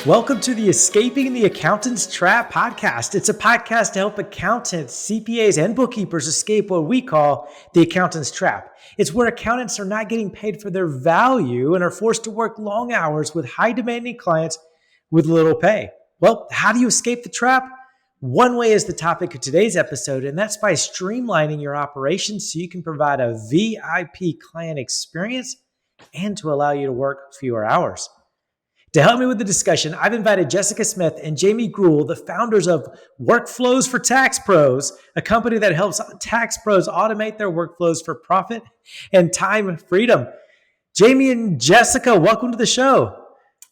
Welcome to the Escaping the Accountant's Trap podcast. It's a podcast to help accountants, CPAs, and bookkeepers escape what we call the accountant's trap. It's where accountants are not getting paid for their value and are forced to work long hours with high demanding clients with little pay. Well, how do you escape the trap? One way is the topic of today's episode, and that's by streamlining your operations so you can provide a VIP client experience and to allow you to work fewer hours. To help me with the discussion, I've invited Jessica Smith and Jamie Gruhl, the founders of Workflows for Tax Pros, a company that helps tax pros automate their workflows for profit and time freedom. Jamie and Jessica, welcome to the show.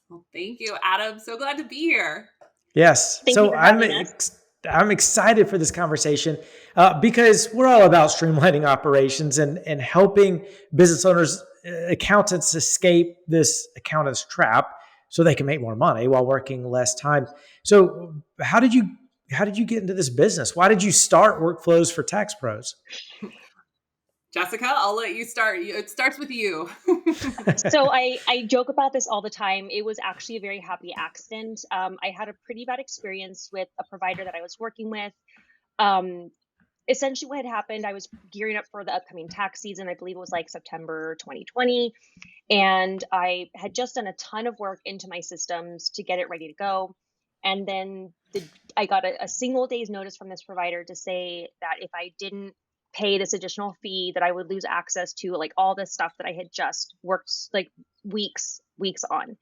Well, thank you, Adam. So glad to be here. Yes. Thank you for having us. I'm excited for this conversation because we're all about streamlining operations and helping business owners, accountants escape this accountant's trap so they can make more money while working less time. So how did you get into this business? Why did you start Workflows for Tax Pros? Jessica, I'll let you start. It starts with you. So I joke about this all the time. It was actually a very happy accident. I had a pretty bad experience with a provider that I was working with. Essentially what had happened, I was gearing up for the upcoming tax season. I believe it was like September 2020. And I had just done a ton of work into my systems to get it ready to go. And then I got a single day's notice from this provider to say that if I didn't pay this additional fee, that I would lose access to like all this stuff that I had just worked like weeks on.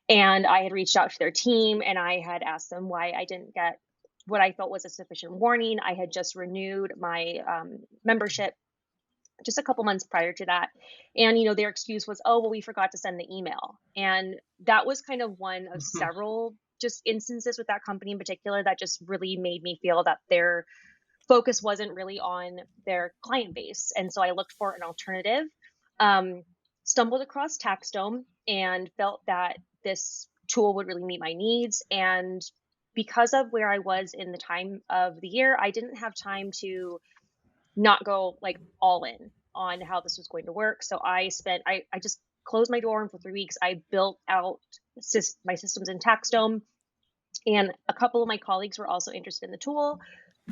And I had reached out to their team and I had asked them why I didn't get what I felt was a sufficient warning. I had just renewed my membership just a couple months prior to that. And, their excuse was, oh, well, we forgot to send the email. And that was kind of one of several just instances with that company in particular that just really made me feel that their focus wasn't really on their client base. And so I looked for an alternative, stumbled across TaxDome and felt that this tool would really meet my needs. And because of where I was in the time of the year, I didn't have time to not go like all in on how this was going to work. So I just closed my door, and for 3 weeks, I built out my systems in TaxDome. And a couple of my colleagues were also interested in the tool.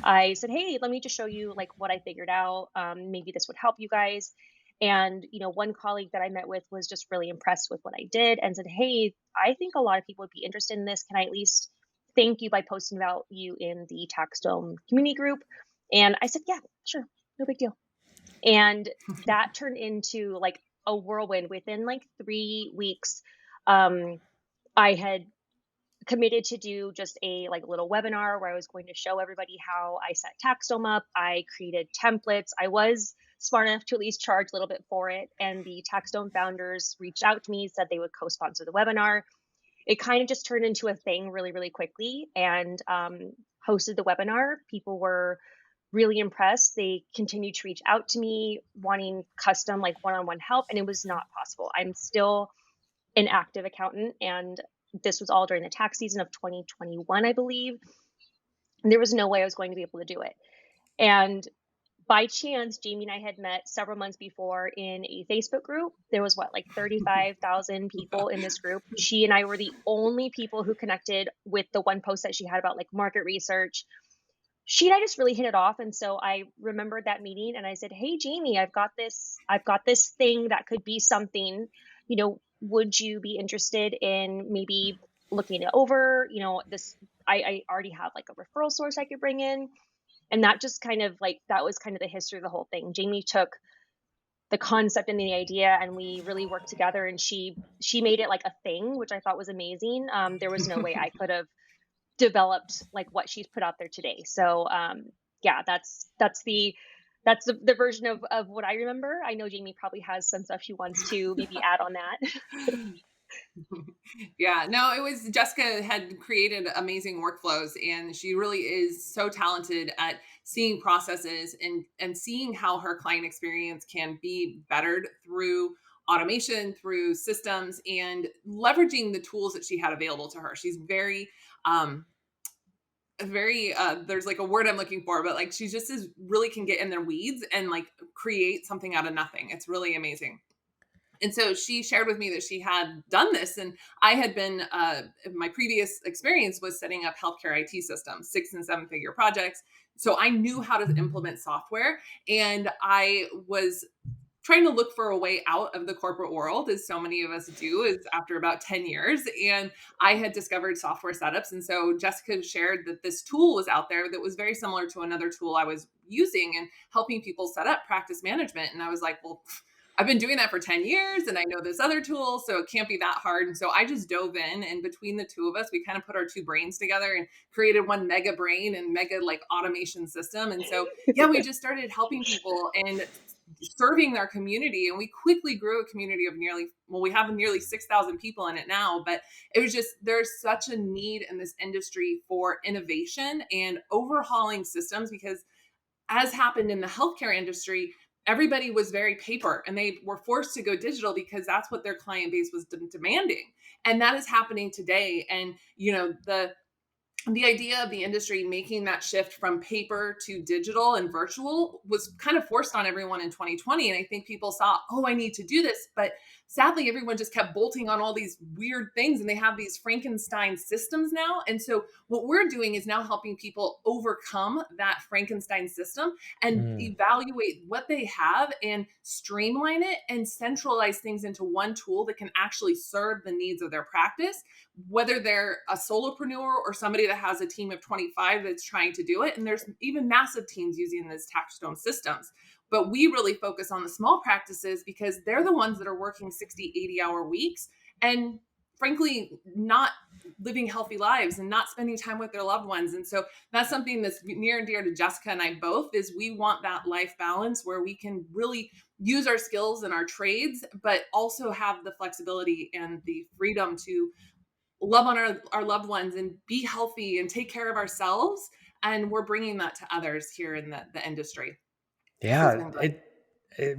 I said, hey, let me just show you like what I figured out. Maybe this would help you guys. And, one colleague that I met with was just really impressed with what I did and said, hey, I think a lot of people would be interested in this. Can I at least thank you by posting about you in the TaxDome community group? And I said, yeah, sure. No big deal. And that turned into like a whirlwind. Within like 3 weeks, I had committed to do just a like little webinar where I was going to show everybody how I set TaxDome up. I created templates. I was smart enough to at least charge a little bit for it. And the TaxDome founders reached out to me, said they would co-sponsor the webinar. It kind of just turned into a thing really, really quickly, and hosted the webinar. People were really impressed. They continued to reach out to me wanting custom like one-on-one help, and it was not possible. I'm still an active accountant, and this was all during the tax season of 2021, I believe. And there was no way I was going to be able to do it. And by chance, Jamie and I had met several months before in a Facebook group. There was like 35,000 people in this group. She and I were the only people who connected with the one post that she had about like market research. She and I just really hit it off. And so I remembered that meeting and I said, hey, Jamie, I've got this thing that could be something, would you be interested in maybe looking it over? I already have like a referral source I could bring in. And that just kind of like, that was kind of the history of the whole thing. Jamie took the concept and the idea and we really worked together, and she made it like a thing, which I thought was amazing. There was no way I could have developed like what she's put out there today. So yeah, that's the version of what I remember. I know Jamie probably has some stuff she wants to maybe add on that. Yeah, no, it was Jessica had created amazing workflows, and she really is so talented at seeing processes and seeing how her client experience can be bettered through automation, through systems, and leveraging the tools that she had available to her. She's very there's like a word I'm looking for, but like she just really can get in their weeds and like create something out of nothing. It's really amazing. And so she shared with me that she had done this, and I had been, my previous experience was setting up healthcare IT systems, 6 and 7 figure projects. So I knew how to implement software, and I was trying to look for a way out of the corporate world, as so many of us do, is after about 10 years. And I had discovered software setups. And so Jessica shared that this tool was out there that was very similar to another tool I was using and helping people set up practice management. And I was like, well, I've been doing that for 10 years and I know this other tool, so it can't be that hard. And so I just dove in, and between the two of us, we kind of put our two brains together and created one mega brain and mega like automation system. And so, yeah, we just started helping people and serving their community. And we quickly grew a community of we have nearly 6,000 people in it now. But it was just, there's such a need in this industry for innovation and overhauling systems, because as happened in the healthcare industry, everybody was very paper and they were forced to go digital because that's what their client base was demanding. And that is happening today. And, the idea of the industry making that shift from paper to digital and virtual was kind of forced on everyone in 2020. And I think people saw, oh, I need to do this. But sadly, everyone just kept bolting on all these weird things, and they have these Frankenstein systems now. And so what we're doing is now helping people overcome that Frankenstein system and evaluate what they have and streamline it and centralize things into one tool that can actually serve the needs of their practice, whether they're a solopreneur or somebody that has a team of 25 that's trying to do it. And there's even massive teams using these Taxstone systems. But we really focus on the small practices because they're the ones that are working 60, 80-hour weeks and frankly, not living healthy lives and not spending time with their loved ones. And so that's something that's near and dear to Jessica and I both, is we want that life balance where we can really use our skills and our trades, but also have the flexibility and the freedom to love on our loved ones and be healthy and take care of ourselves. And we're bringing that to others here in the industry. So it's Yeah, been great. it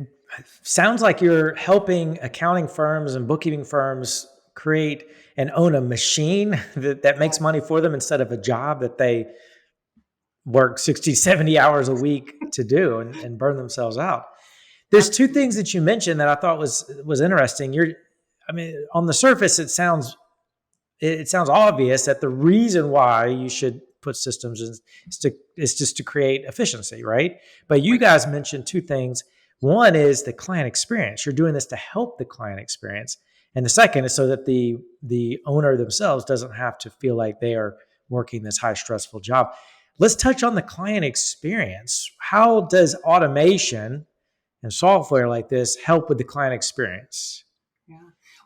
sounds like you're helping accounting firms and bookkeeping firms create and own a machine that makes Yes, money for them instead of a job that they work 60, 70 hours a week to do and burn themselves out. There's two absolutely. things that you mentioned that I thought was interesting. I mean, on the surface, it sounds obvious that the reason why you should put systems is just to create efficiency, right? But you Right. guys mentioned two things. One is the client experience. You're doing this to help the client experience, and the second is so that the owner themselves doesn't have to feel like they are working this high stressful job. Let's touch on the client experience. How does automation and software like this help with the client experience? Yeah.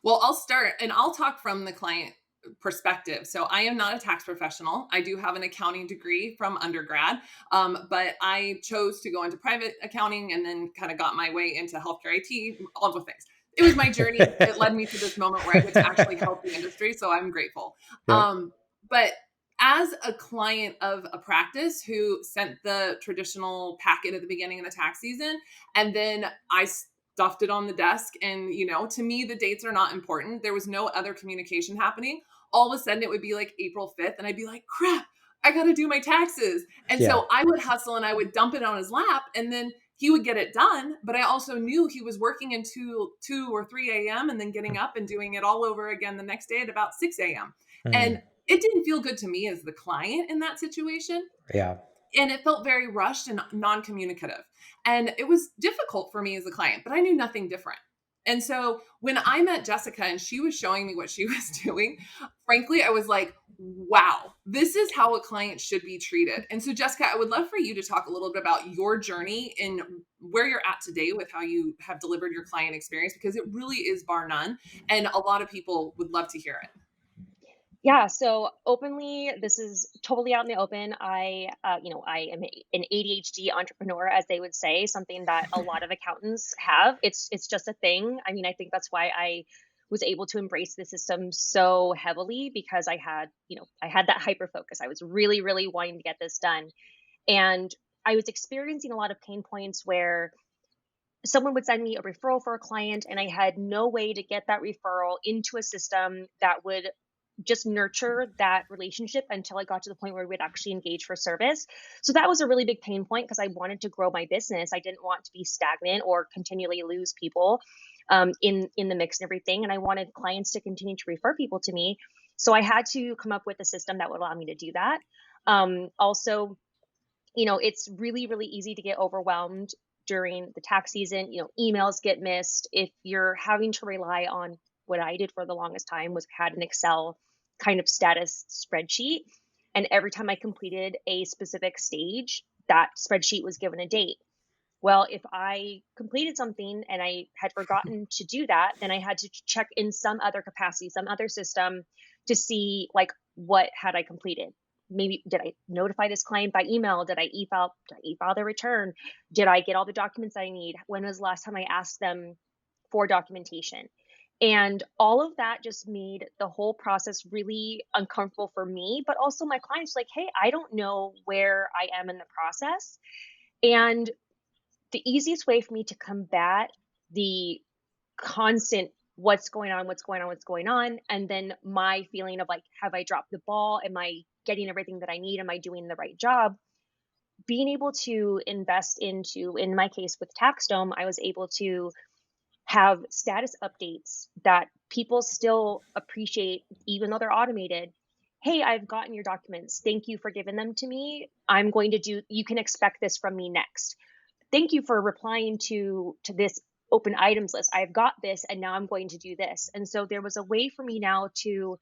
Well, I'll start and I'll talk from the client perspective. So I am not a tax professional. I do have an accounting degree from undergrad, but I chose to go into private accounting and then kind of got my way into healthcare IT, all the things. It was my journey that led me to this moment where I get to actually help the industry. So I'm grateful. Yep. But as a client of a practice who sent the traditional packet at the beginning of the tax season, and then I stuffed it on the desk. And, to me, the dates are not important. There was no other communication happening. All of a sudden, it would be like April 5th, and I'd be like, crap, I got to do my taxes. And Yeah. so I would hustle and I would dump it on his lap, and then he would get it done. But I also knew he was working until 2 or 3 a.m. and then getting up and doing it all over again the next day at about 6 a.m. And Mm, it didn't feel good to me as the client in that situation, yeah. and it felt very rushed and non-communicative. And it was difficult for me as a client, but I knew nothing different. And so when I met Jessica and she was showing me what she was doing, frankly, I was like, wow, this is how a client should be treated. And so, Jessica, I would love for you to talk a little bit about your journey and where you're at today with how you have delivered your client experience, because it really is bar none. And a lot of people would love to hear it. Yeah, so openly, this is totally out in the open. I am an ADHD entrepreneur, as they would say, something that a lot of accountants have. It's just a thing. I mean, I think that's why I was able to embrace the system so heavily, because I had that hyper focus. I was really, really wanting to get this done, and I was experiencing a lot of pain points where someone would send me a referral for a client, and I had no way to get that referral into a system that would just nurture that relationship until I got to the point where we'd actually engage for service. So that was a really big pain point because I wanted to grow my business. I didn't want to be stagnant or continually lose people in the mix and everything. And I wanted clients to continue to refer people to me. So I had to come up with a system that would allow me to do that. Also, it's really, really easy to get overwhelmed during the tax season. Emails get missed. If you're having to rely on what I did for the longest time was had an Excel kind of status spreadsheet. And every time I completed a specific stage, that spreadsheet was given a date. Well, if I completed something and I had forgotten to do that, then I had to check in some other capacity, some other system to see like what had I completed. Maybe did I notify this client by email? Did I e-file the return? Did I get all the documents I need? When was the last time I asked them for documentation? And all of that just made the whole process really uncomfortable for me, but also my clients like, hey, I don't know where I am in the process. And the easiest way for me to combat the constant what's going on, and then my feeling of like, have I dropped the ball? Am I getting everything that I need? Am I doing the right job? Being able to invest into, in my case with TaxDome, I was able to have status updates that people still appreciate, even though they're automated. Hey, I've gotten your documents. Thank you for giving them to me. You can expect this from me next. Thank you for replying to this open items list. I've got this, and now I'm going to do this. And so there was a way for me now to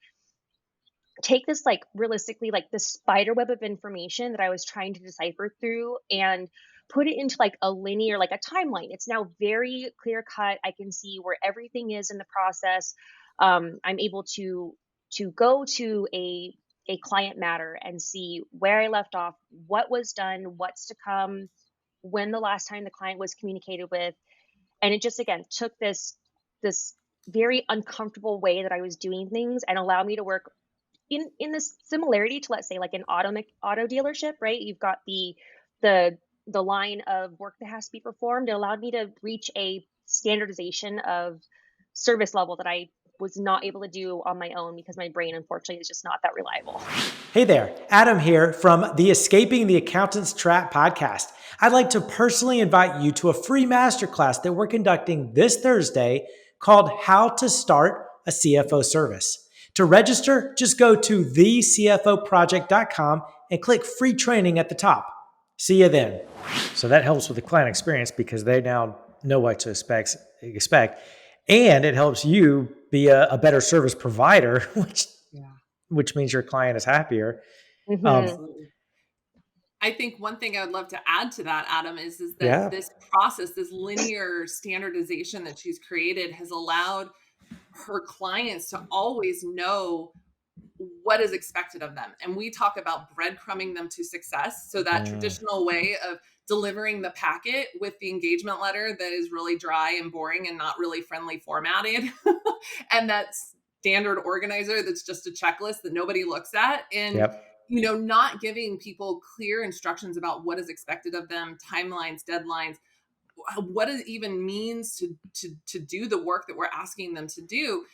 take this, like realistically, like the spider web of information that I was trying to decipher through and put it into like a linear, like a timeline. It's now very clear cut. I can see where everything is in the process. I'm able to go to a client matter and see where I left off, what was done, what's to come, when the last time the client was communicated with. And it just, again, took this very uncomfortable way that I was doing things and allowed me to work in this similarity to, let's say, like an auto dealership, right? You've got the line of work that has to be performed. It allowed me to reach a standardization of service level that I was not able to do on my own because my brain, unfortunately, is just not that reliable. Hey there, Adam here from the Escaping the Accountant's Trap podcast. I'd like to personally invite you to a free masterclass that we're conducting this Thursday called How to Start a CFO Service. To register, just go to thecfoproject.com and click free training at the top. See you then. So that helps with the client experience because they now know what to expect, and it helps you be a better service provider, which means your client is happier. Mm-hmm. Absolutely. I think one thing I would love to add to that, Adam, is that this process, this linear standardization that she's created has allowed her clients to always know what is expected of them. And we talk about breadcrumbing them to success. So that traditional way of delivering the packet with the engagement letter that is really dry and boring and not really friendly formatted, and that standard organizer that's just a checklist that nobody looks at, and not giving people clear instructions about what is expected of them, timelines, deadlines, what it even means to do the work that we're asking them to do.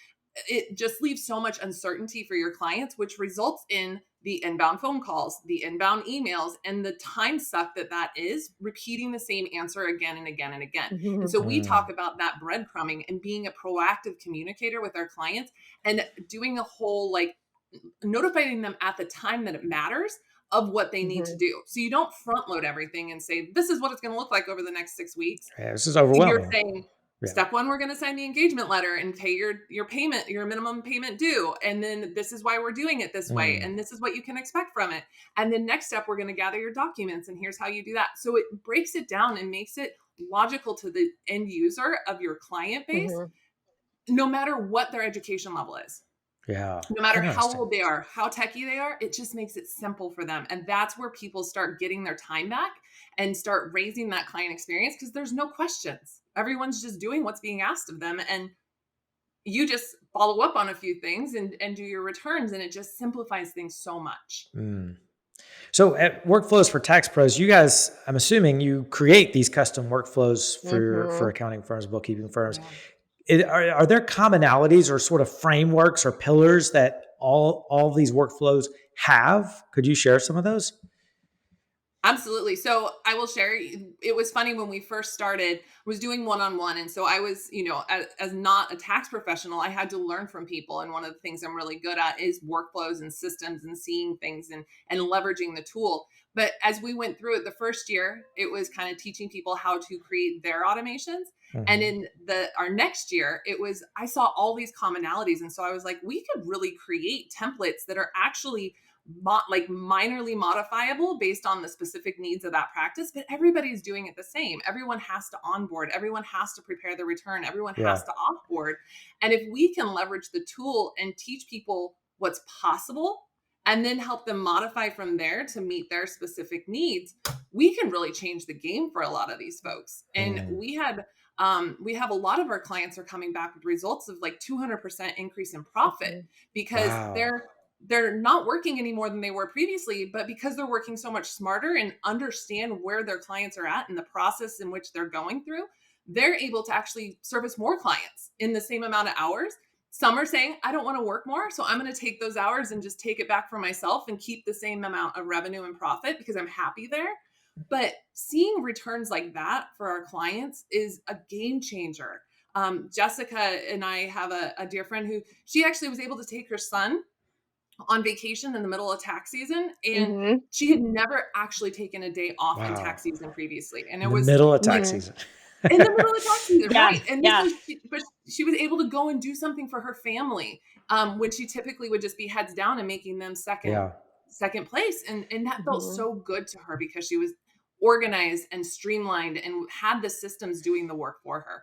It just leaves so much uncertainty for your clients, which results in the inbound phone calls, the inbound emails, and the time suck that is repeating the same answer again and again and again. Mm-hmm. And so we talk about that breadcrumbing and being a proactive communicator with our clients and doing a whole, like, notifying them at the time that it matters of what they need to do. So you don't front load everything and say, this is what it's going to look like over the next 6 weeks. Yeah, this is overwhelming. You're saying, step one, we're going to sign the engagement letter and pay your payment, your minimum payment due. And then this is why we're doing it this way. And this is what you can expect from it. And then next step, we're going to gather your documents and here's how you do that. So it breaks it down and makes it logical to the end user of your client base, no matter what their education level is. Yeah. No matter how old they are, how techie they are, it just makes it simple for them. And that's where people start getting their time back and start raising that client experience because there's no questions. Everyone's just doing what's being asked of them. And you just follow up on a few things and do your returns. And it just simplifies things so much. So at Workflows for Tax Pros, you guys, I'm assuming you create these custom workflows for accounting firms, bookkeeping firms. Are there commonalities or sort of frameworks or pillars that all these workflows have? Could you share some of those? Absolutely. So I will share, it was funny when we first started, was doing one-on-one. And so I was, as not a tax professional, I had to learn from people. And one of the things I'm really good at is workflows and systems and seeing things and leveraging the tool. But as we went through it, the first year, it was kind of teaching people how to create their automations. And in our next year, I saw all these commonalities. And so I was like, we could really create templates that are actually minorly modifiable based on the specific needs of that practice, but everybody's doing it the same. Everyone has to onboard, everyone has to prepare the return, everyone has to offboard. And if we can leverage the tool and teach people what's possible and then help them modify from there to meet their specific needs, we can really change the game for a lot of these folks. And we have a lot of our clients are coming back with results of like 200% increase in profit because they're not working any more than they were previously, but because they're working so much smarter and understand where their clients are at and the process in which they're going through, they're able to actually service more clients in the same amount of hours. Some are saying, I don't want to work more, so I'm going to take those hours and just take it back for myself and keep the same amount of revenue and profit because I'm happy there. But seeing returns like that for our clients is a game changer. Jessica and I have a dear friend who she actually was able to take her son on vacation in the middle of tax season, and she had never actually taken a day off in tax season previously. And it was middle of tax season. In the middle of tax season, Yeah, right? And this was, but she was able to go and do something for her family, when she typically would just be heads down and making them second place, and that felt so good to her because she was organized and streamlined and had the systems doing the work for her.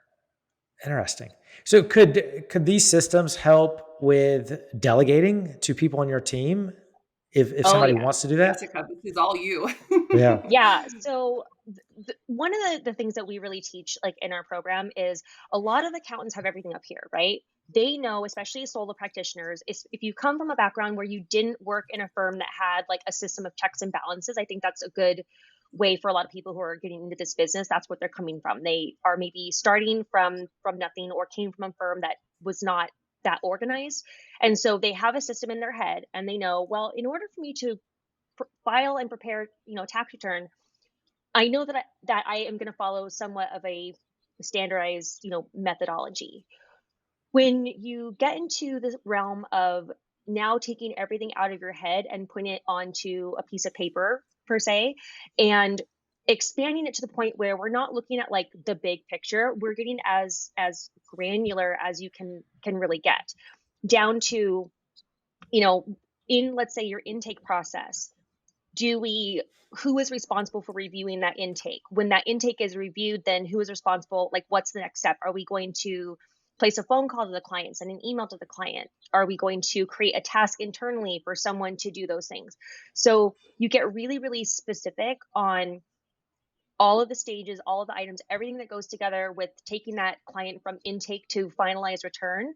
Interesting. So could these systems help with delegating to people on your team if somebody wants to do that? Jessica, this is all you. Yeah. So one of the things that we really teach like in our program is a lot of accountants have everything up here, right? They know, especially as solo practitioners, if you come from a background where you didn't work in a firm that had like a system of checks and balances, I think that's a good way for a lot of people who are getting into this business. That's what they're coming from. They are maybe starting from nothing or came from a firm that was not that organized. And so they have a system in their head and they know, well, in order for me to file and prepare, tax return, I know that I am going to follow somewhat of a standardized, methodology. When you get into the realm of now taking everything out of your head and putting it onto a piece of paper per se, and expanding it to the point where we're not looking at like the big picture, we're getting as granular as you can really get down to, in, let's say, your intake process. Who is responsible for reviewing that intake? When that intake is reviewed, then who is responsible? Like, what's the next step? Are we going to place a phone call to the client, send an email to the client? Are we going to create a task internally for someone to do those things? So you get really, really specific on all of the stages, all of the items, everything that goes together with taking that client from intake to finalized return.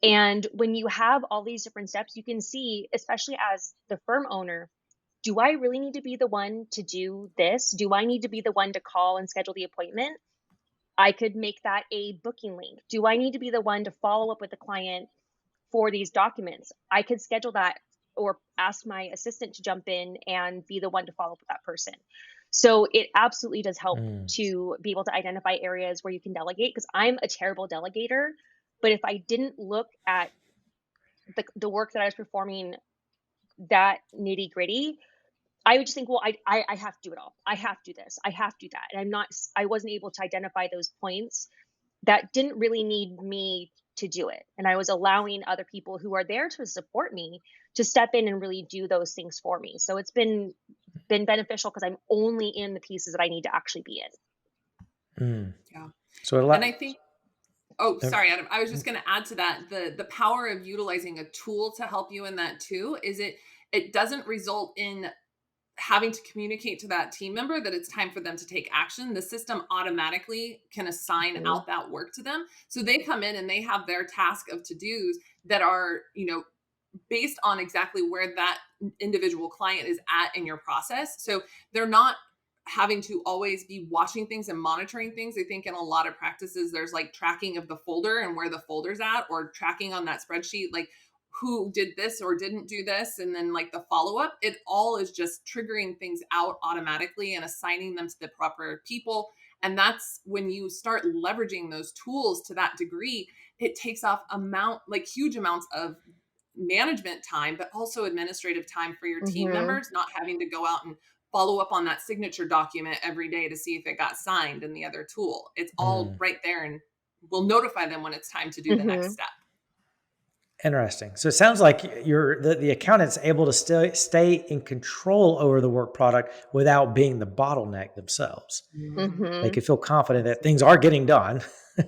And when you have all these different steps, you can see, especially as the firm owner, do I really need to be the one to do this? Do I need to be the one to call and schedule the appointment? I could make that a booking link. Do I need to be the one to follow up with the client for these documents? I could schedule that or ask my assistant to jump in and be the one to follow up with that person. So it absolutely does help to be able to identify areas where you can delegate, because I'm a terrible delegator. But if I didn't look at the work that I was performing, that nitty gritty, I would just think, well, I have to do it all. I have to do this. I have to do that. And I wasn't able to identify those points that didn't really need me to do it. And I was allowing other people who are there to support me to step in and really do those things for me. So it's been beneficial because I'm only in the pieces that I need to actually be in. Yeah. And I think, sorry, Adam, I was just going to add to that, the power of utilizing a tool to help you in that too, is it doesn't result in having to communicate to that team member that it's time for them to take action. The system automatically can assign out that work to them. So they come in and they have their task of to-dos that are, based on exactly where that individual client is at in your process. So they're not having to always be watching things and monitoring things. I think in a lot of practices, there's like tracking of the folder and where the folder's at, or tracking on that spreadsheet, like who did this or didn't do this, and then like the follow-up, it all is just triggering things out automatically and assigning them to the proper people. And that's when you start leveraging those tools to that degree, it takes off huge amounts of management time, but also administrative time for your team Mm-hmm. members, not having to go out and follow up on that signature document every day to see if it got signed in the other tool. It's all right there, and we'll notify them when it's time to do the next step. Interesting. So it sounds like the accountant's able to stay in control over the work product without being the bottleneck themselves. Mm-hmm. They can feel confident that things are getting done,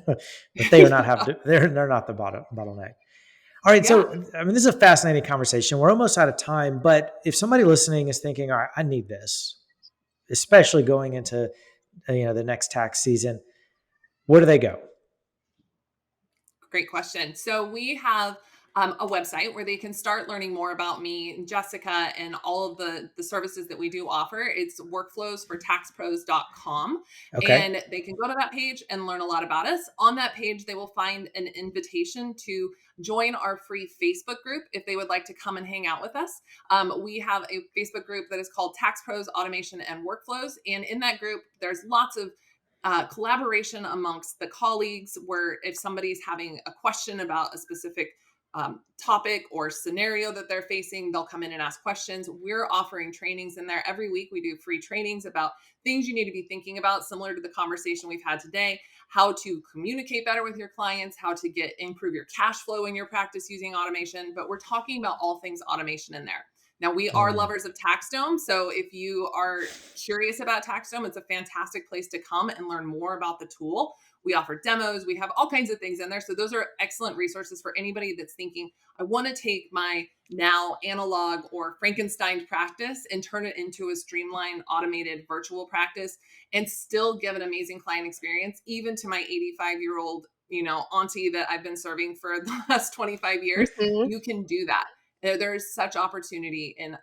but they are not they're not the bottleneck. All right. So, I mean, this is a fascinating conversation. We're almost out of time, but if somebody listening is thinking, all right, I need this, especially going into, the next tax season, where do they go? Great question. So we have a website where they can start learning more about me and Jessica and all of the services that we do offer. It's workflowsfortaxpros.com. Okay. And they can go to that page and learn a lot about us. On that page, they will find an invitation to join our free Facebook group if they would like to come and hang out with us. We have a Facebook group that is called Tax Pros Automation and Workflows. And in that group, there's lots of collaboration amongst the colleagues, where if somebody's having a question about a specific topic or scenario that they're facing, they'll come in and ask questions. We're offering trainings in there every week. We do free trainings about things you need to be thinking about, similar to the conversation we've had today: how to communicate better with your clients, how to improve your cash flow in your practice using automation. But we're talking about all things automation in there. Now, we are lovers of TaxDome, so if you are curious about TaxDome, it's a fantastic place to come and learn more about the tool. We offer demos. We have all kinds of things in there. So those are excellent resources for anybody that's thinking, I want to take my now analog or Frankenstein practice and turn it into a streamlined, automated virtual practice and still give an amazing client experience, even to my 85-year-old, auntie that I've been serving for the last 25 years. Mm-hmm. You can do that. There's such opportunity in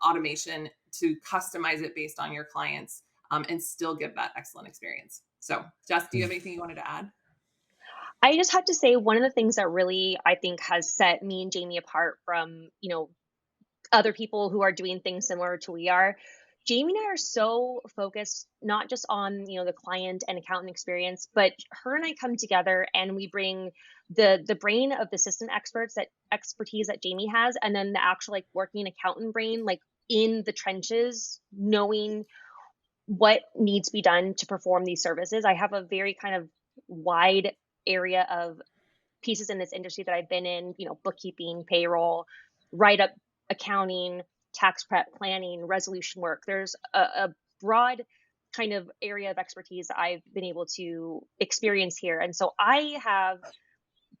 automation to customize it based on your clients and still give that excellent experience. So, Jess, do you have anything you wanted to add? I just have to say, one of the things that really, I think, has set me and Jamie apart from, other people who are doing things similar to we are, Jamie and I are so focused not just on, the client and accountant experience, but her and I come together and we bring the brain of the system expertise that Jamie has, and then the actual like working accountant brain, like in the trenches, knowing what needs to be done to perform these services. I have a very kind of wide area of pieces in this industry that I've been in, bookkeeping, payroll, write-up accounting, tax prep, planning, resolution work. There's a broad kind of area of expertise that I've been able to experience here. And so I have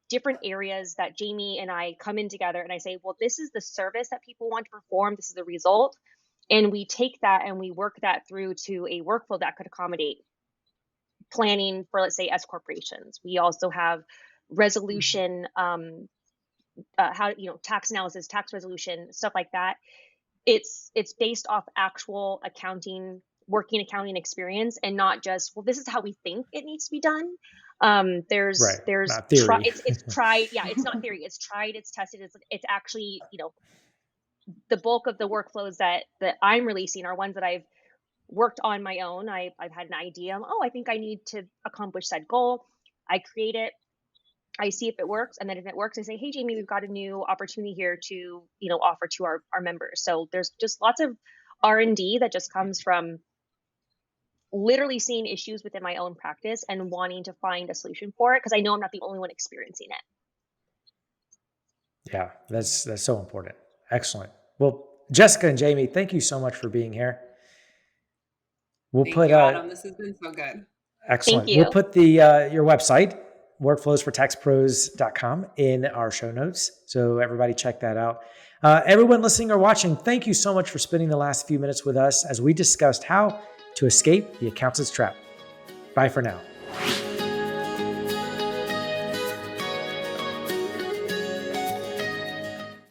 different areas that Jamie and I come in together and I say, well, this is the service that people want to perform. This is the result. And we take that and we work that through to a workflow that could accommodate planning for, let's say, S corporations. We also have resolution, tax analysis, tax resolution, stuff like that. It's based off actual working accounting experience, and not just, well, this is how we think it needs to be done. There's not theory. It's tried. Yeah, it's not theory. It's tried. It's tested. It's actually, the bulk of the workflows that I'm releasing are ones that I've worked on my own. I've had an idea. Oh, I think I need to accomplish that goal. I create it. I see if it works. And then if it works, I say, hey, Jamie, we've got a new opportunity here to, offer to our members. So there's just lots of R&D that just comes from literally seeing issues within my own practice and wanting to find a solution for it, because I know I'm not the only one experiencing it. Yeah, that's so important. Excellent. Well, Jessica and Jamie, thank you so much for being here. Thank you, Adam. This has been so good. Excellent. Thank you. We'll put your website, workflowsfortaxpros.com, in our show notes. So everybody check that out. Everyone listening or watching, thank you so much for spending the last few minutes with us as we discussed how to escape the accountant's trap. Bye for now.